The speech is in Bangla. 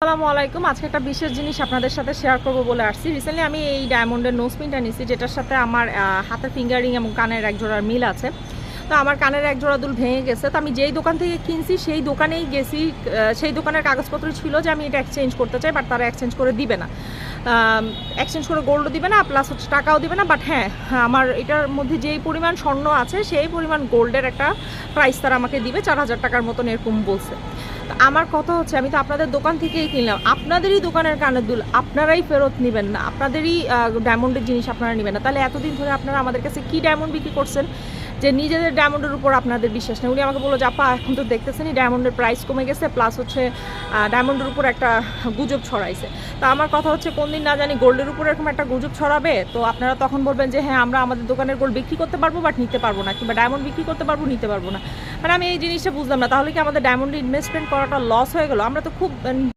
আসসালামু আলাইকুম। আজকে একটা বিশেষ জিনিস আপনাদের সাথে শেয়ার করব বলে আসছি। রিসেন্টলি আমি এই ডায়মন্ডের নোজ পিনটা নিছি, যেটার সাথে আমার হাতের ফিঙ্গারিং এবং কানের এক জোড়ার মিল আছে। তো আমার কানের এক জোড়া দুল ভেঙে গেছে। তো আমি যেই দোকান থেকে কিনছি সেই দোকানেই গেছি। সেই দোকানের কাগজপত্র ছিল যে আমি এটা এক্সচেঞ্জ করতে চাই, বাট তারা এক্সচেঞ্জ করে দিবে না। এক্সচেঞ্জ করে গোল্ডও দিবে না, প্লাস হচ্ছে টাকাও দিবে না। বাট হ্যাঁ, আমার এটার মধ্যে যেই পরিমাণ স্বর্ণ আছে সেই পরিমাণ গোল্ডের একটা প্রাইস তারা আমাকে দিবে, 4000 টাকার মতন এরকম বলছে। আমার কথা হচ্ছে, আমি তো আপনাদের দোকান থেকেই কিনলাম, আপনাদেরই দোকানের কানের দুল আপনারাই ফেরত নেবেন না, আপনাদেরই ডায়মন্ডের জিনিস আপনারা নেবেন না, তাহলে এতদিন ধরে আপনারা আমাদের কাছে কি ডায়মন্ড বিক্রি করছেন যে নিজেদের ডায়মন্ডের উপর আপনাদের বিশ্বাস নেই? উনি আমাকে বললো যে আপা, এখন তো দেখতেছেনই ডায়মন্ডের প্রাইস কমে গেছে, প্লাস হচ্ছে ডায়মন্ডের উপর একটা গুজব ছড়াইছে। তো আমার কথা হচ্ছে, কোন দিন না জানি গোল্ডের উপর এরকম একটা গুজব ছড়াবে, তো আপনারা তখন বলবেন যে হ্যাঁ, আমরা আমাদের দোকানের গোল্ড বিক্রি করতে পারবো বাট নিতে পারবো না, কিংবা ডায়মন্ড বিক্রি করতে পারবো নিতে পারবো না। মানে আমি এই জিনিসটা বুঝলাম না, তাহলে কি আমাদের ডায়মন্ডে ইনভেস্টমেন্ট করাটা লস হয়ে গেল? আমরা তো খুব